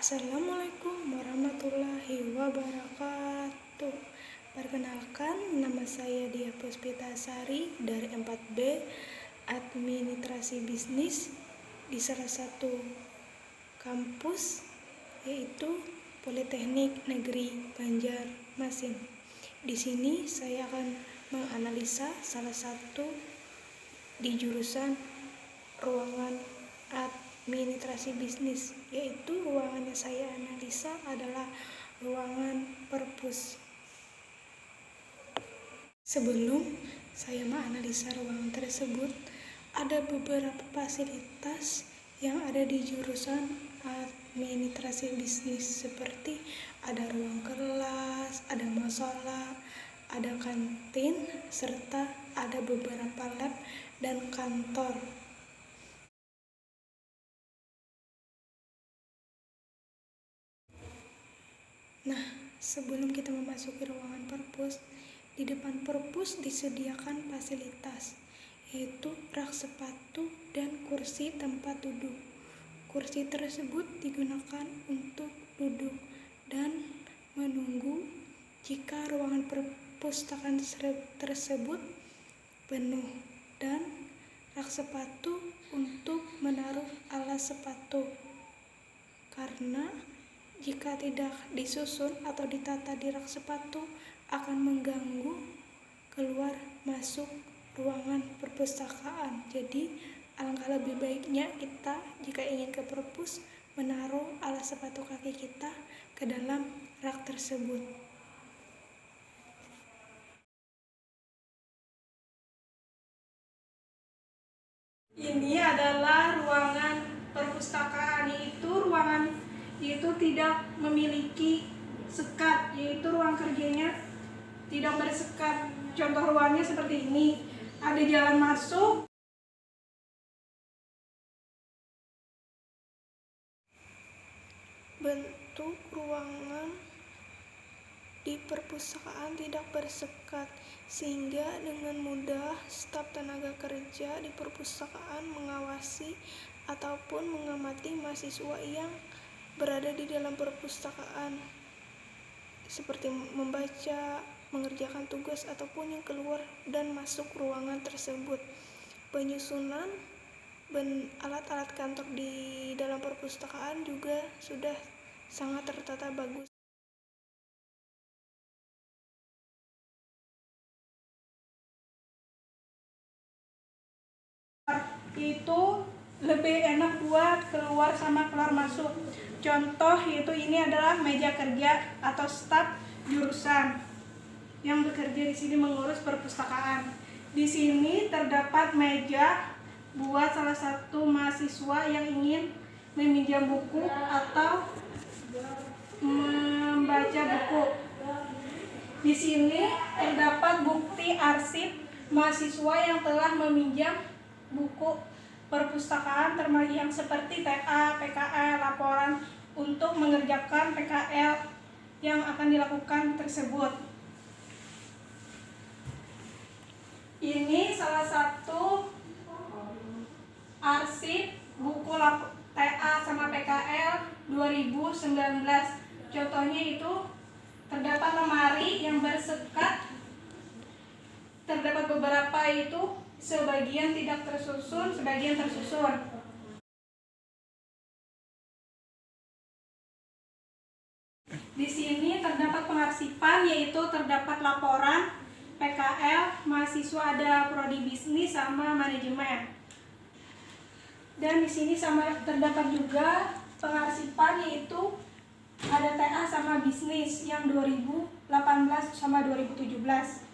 Assalamualaikum warahmatullahi wabarakatuh. Perkenalkan, nama saya Dia Puspitasari dari 4B Administrasi Bisnis di salah satu kampus yaitu Politeknik Negeri Banjarmasin. Di sini saya akan menganalisa salah satu di jurusan ruangan administrasi bisnis, yaitu ruangan yang saya analisa adalah ruangan perpus. Sebelum saya menganalisa ruangan tersebut, ada beberapa fasilitas yang ada di jurusan administrasi bisnis, seperti ada ruang kelas, ada musola, ada kantin, serta ada beberapa lab dan kantor. Nah, sebelum kita memasuki ruangan perpus, di depan perpus disediakan fasilitas, yaitu rak sepatu dan kursi tempat duduk. Kursi tersebut digunakan untuk duduk dan menunggu jika ruangan perpustakaan tersebut penuh, dan rak sepatu untuk menaruh alas sepatu, karena jika tidak disusun atau ditata di rak sepatu akan mengganggu keluar masuk ruangan perpustakaan. Jadi alangkah lebih baiknya kita jika ingin ke perpus menaruh alas sepatu kaki kita ke dalam rak tersebut. Ini adalah ruangan perpustakaan, yaitu tidak memiliki sekat, yaitu ruang kerjanya tidak bersekat. Contoh ruangnya seperti ini, ada jalan masuk, bentuk ruangan di perpustakaan tidak bersekat, sehingga dengan mudah staf tenaga kerja di perpustakaan mengawasi ataupun mengamati mahasiswa yang berada di dalam perpustakaan, seperti membaca, mengerjakan tugas, ataupun yang keluar dan masuk ruangan tersebut. Penyusunan alat-alat kantor di dalam perpustakaan juga sudah sangat tertata bagus. Itu lebih enak buat keluar sama keluar masuk. Contoh yaitu ini adalah meja kerja atau staf jurusan yang bekerja di sini mengurus perpustakaan. Di sini terdapat meja buat salah satu mahasiswa yang ingin meminjam buku atau membaca buku. Di sini terdapat bukti arsip mahasiswa yang telah meminjam buku perpustakaan, termasuk yang seperti TA, PKL, laporan untuk mengerjakan PKL yang akan dilakukan tersebut. Ini salah satu arsip buku TA sama PKL 2019. Contohnya itu terdapat lemari yang bersekat, terdapat beberapa itu sebagian tidak tersusun, sebagian tersusun. Di sini terdapat pengarsipan, yaitu terdapat laporan PKL mahasiswa, ada prodi bisnis sama manajemen. Dan di sini terdapat juga pengarsipan, yaitu ada TA sama bisnis yang 2018 sama 2017.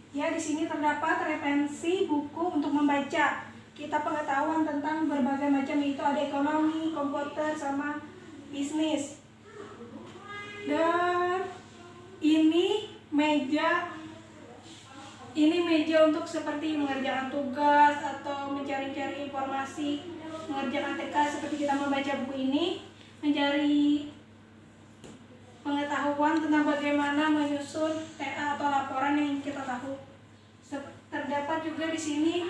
Ya, di sini terdapat referensi buku untuk membaca. Kita pengetahuan tentang berbagai macam, yaitu ada ekonomi, komputer, sama bisnis. Dan ini meja untuk seperti mengerjakan tugas atau mencari-cari informasi, mengerjakan TK seperti kita membaca buku ini, mencari pengetahuan tentang bagaimana menyusun TA atau laporan yang kita tahu. Terdapat juga di sini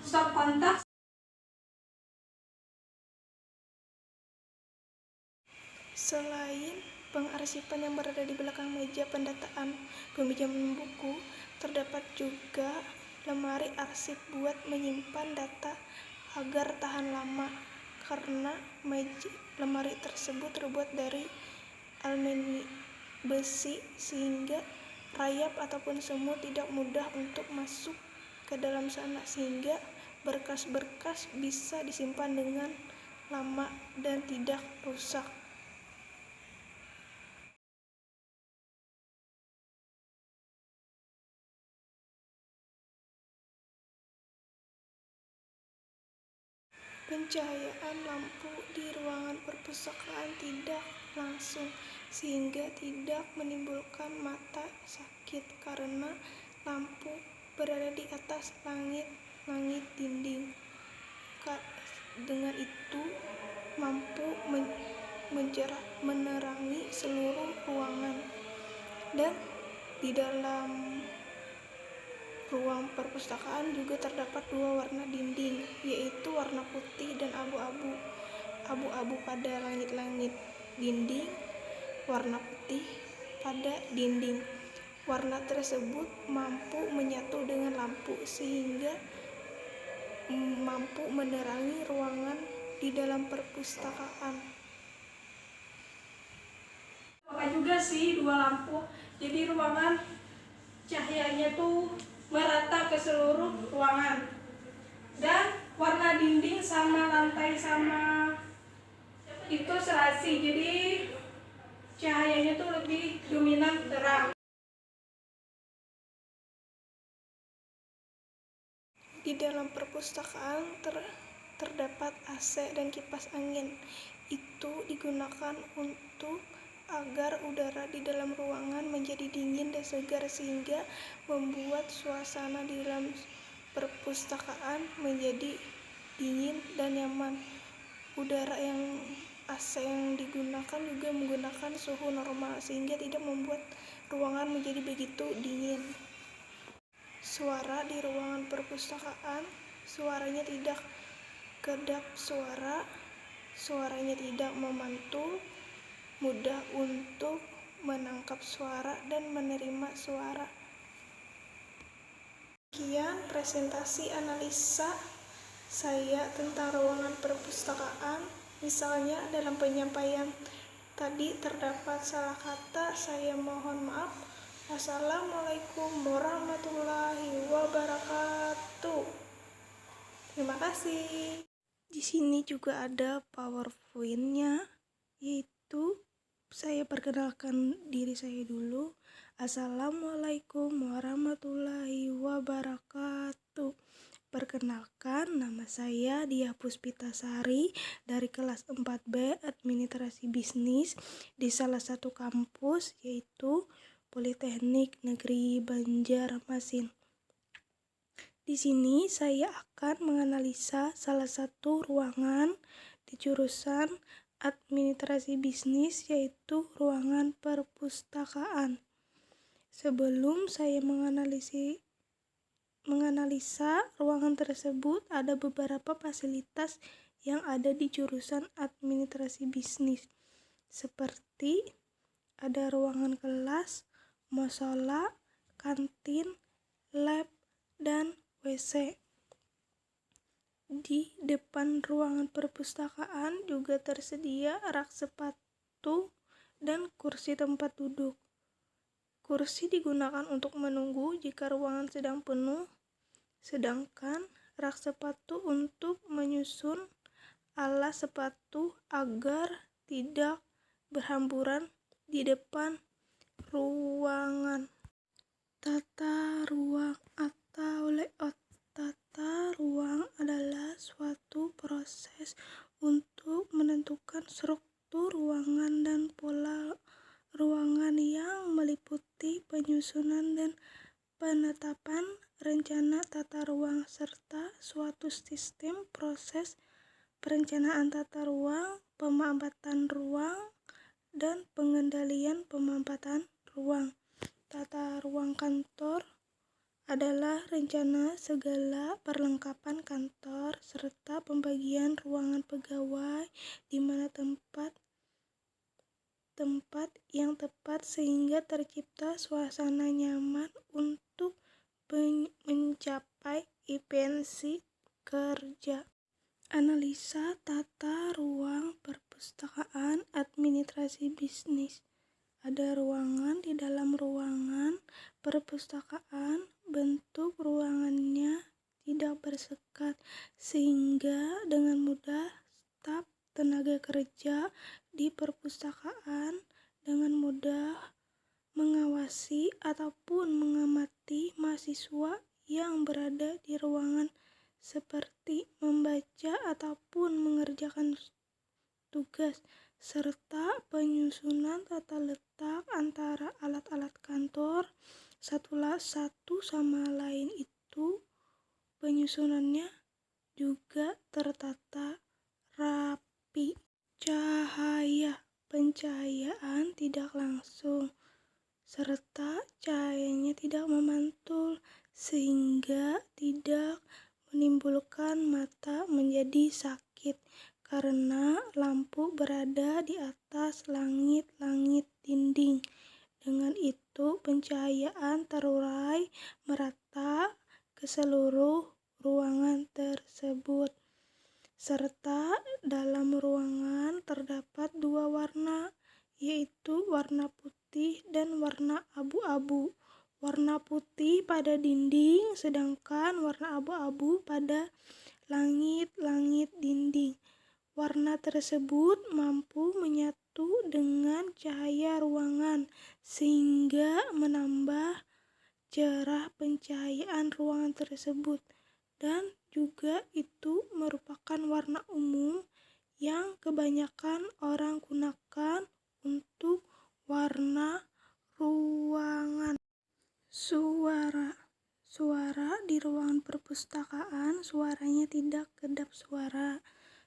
stop kontak. Selain pengarsipan yang berada di belakang meja pendataan peminjaman buku, terdapat juga lemari arsip buat menyimpan data agar tahan lama, karena lemari tersebut terbuat dari aluminium besi sehingga rayap ataupun semut tidak mudah untuk masuk ke dalam sana, sehingga berkas-berkas bisa disimpan dengan lama dan tidak rusak. Pencahayaan lampu di ruangan perpustakaan tidak langsung, sehingga tidak menimbulkan mata sakit karena lampu berada di atas langit dinding. Dengan itu mampu menerangi seluruh ruangan. Dan di dalam ruang perpustakaan juga terdapat dua warna dinding, yaitu warna putih dan abu-abu. Abu-abu pada langit-langit dinding, warna putih pada dinding. Warna tersebut mampu menyatu dengan lampu sehingga mampu menerangi ruangan di dalam perpustakaan. Apa juga sih dua lampu, jadi ruangan cahayanya tuh merata ke seluruh ruangan, dan warna dinding sama lantai sama itu serasi, jadi cahayanya tuh lebih dominan terang. Di dalam perpustakaan terdapat AC dan kipas angin. Itu digunakan untuk agar udara di dalam ruangan menjadi dingin dan segar, sehingga membuat suasana di dalam perpustakaan menjadi dingin dan nyaman. Udara yang AC yang digunakan juga menggunakan suhu normal, sehingga tidak membuat ruangan menjadi begitu dingin. Suara di ruangan perpustakaan, suaranya tidak kedap suaranya tidak memantul, mudah untuk menangkap suara dan menerima suara. Sekian presentasi analisa saya tentang ruangan perpustakaan. Misalnya dalam penyampaian tadi terdapat salah kata, saya mohon maaf. Wassalamualaikum warahmatullahi wabarakatuh. Terima kasih. Di sini juga ada PowerPoint-nya, yaitu saya perkenalkan diri saya dulu. Assalamualaikum warahmatullahi wabarakatuh. Perkenalkan, nama saya Diah Puspitasari dari kelas 4B Administrasi Bisnis di salah satu kampus, yaitu Politeknik Negeri Banjarmasin. Di sini saya akan menganalisa salah satu ruangan di jurusan Administrasi Bisnis, yaitu ruangan perpustakaan. Sebelum saya menganalisa ruangan tersebut, ada beberapa fasilitas yang ada di jurusan Administrasi Bisnis, seperti ada ruangan kelas, musola, kantin, lab, dan WC. Di depan ruangan perpustakaan juga tersedia rak sepatu dan kursi tempat duduk. Kursi digunakan untuk menunggu jika ruangan sedang penuh, sedangkan rak sepatu untuk menyusun alas sepatu agar tidak berhamburan di depan ruangan. Tata ruang atau layout. Tata ruang adalah suatu proses untuk menentukan struktur ruangan dan pola ruangan yang meliputi penyusunan dan penetapan rencana tata ruang serta suatu sistem proses perencanaan tata ruang, pemampatan ruang, dan pengendalian pemampatan ruang. Tata ruang kantor adalah rencana segala perlengkapan kantor serta pembagian ruangan pegawai di mana tempat tempat yang tepat sehingga tercipta suasana nyaman untuk mencapai efisiensi kerja. Analisa tata ruang perpustakaan, administrasi bisnis. Ada ruangan di dalam ruangan perpustakaan, bentuk ruangannya tidak bersekat sehingga dengan mudah staf tenaga kerja di perpustakaan dengan mudah mengawasi ataupun mengamati mahasiswa yang berada di ruangan seperti membaca ataupun mengerjakan tugas, serta penyusunan tata letak antara alat-alat kantor satu sama lain itu penyusunannya juga tertata rapi. Cahaya, pencahayaan tidak langsung serta cahayanya tidak memantul sehingga tidak menimbulkan mata menjadi sakit karena lampu berada di atas langit-langit dinding. Dengan itu pencahayaan terurai merata ke seluruh ruangan tersebut. Serta dalam ruangan terdapat dua warna, yaitu warna putih dan warna abu-abu. Warna putih pada dinding, sedangkan warna abu-abu pada langit-langit dinding. Warna tersebut mampu menyatu dengan cahaya ruangan sehingga menambah cerah pencahayaan ruangan tersebut. Dan juga itu merupakan warna umum yang kebanyakan orang gunakan untuk warna ruangan. Suara di ruangan perpustakaan, suaranya tidak kedap suara.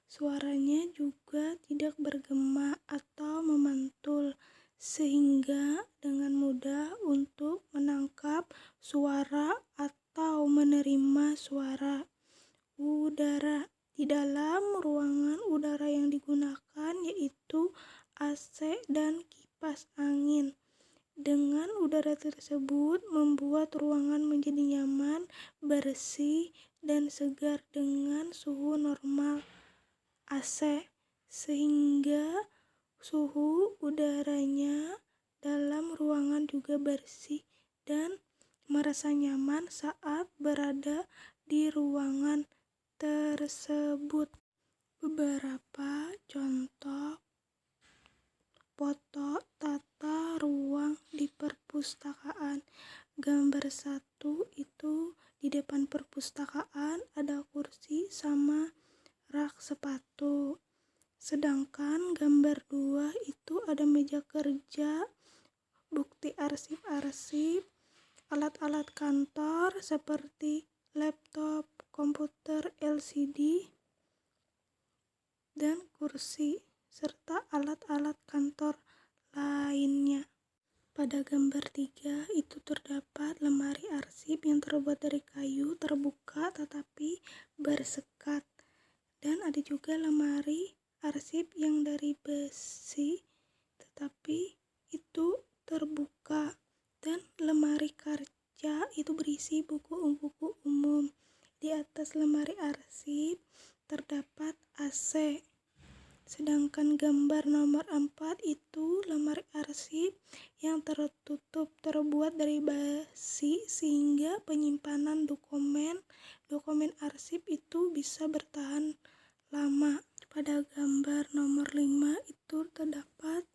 Suaranya juga tidak bergema atau memantul, sehingga dengan mudah untuk menangkap suara atau menerima suara. Udara. Di dalam ruangan udara yang digunakan yaitu AC dan kipas angin. Dengan udara tersebut membuat ruangan menjadi nyaman, bersih, dan segar dengan suhu normal AC, sehingga suhu udaranya dalam ruangan juga bersih dan merasa nyaman saat berada di ruangan tersebut. Beberapa contoh foto tata ruang di perpustakaan. Gambar 1 itu di depan perpustakaan ada kursi sama rak sepatu. Sedangkan gambar 2 itu ada meja kerja, bukti arsip-arsip, alat-alat kantor seperti laptop, komputer LCD, dan kursi, serta alat-alat kantor lainnya. Pada gambar 3 itu terdapat lemari arsip yang terbuat dari kayu terbuka tetapi bersekat. Dan ada juga lemari arsip yang dari besi tetapi itu terbuka. Dan lemari kaca itu berisi buku-buku umum. Di atas lemari arsip terdapat AC. Sedangkan gambar nomor 4 itu lemari arsip yang tertutup terbuat dari besi sehingga penyimpanan dokumen arsip itu bisa bertahan lama. Pada gambar nomor 5 itu terdapat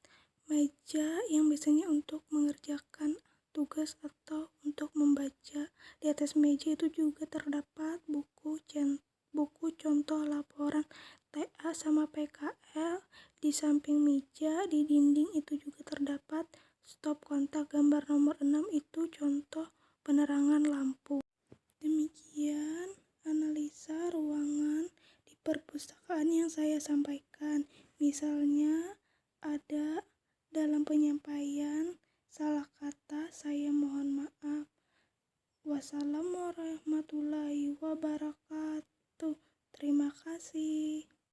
meja yang biasanya untuk mengerjakan tugas atau untuk membaca. Di atas meja itu juga terdapat buku contoh laporan TA sama PKL. Di samping meja di dinding itu juga terdapat stop kontak. Gambar nomor 6 itu contoh penerangan lampu. Demikian analisa ruangan di perpustakaan yang saya sampaikan. Misalnya ada dalam penyampaian salah kata, saya mohon maaf. Wassalamualaikum warahmatullahi wabarakatuh. Terima kasih.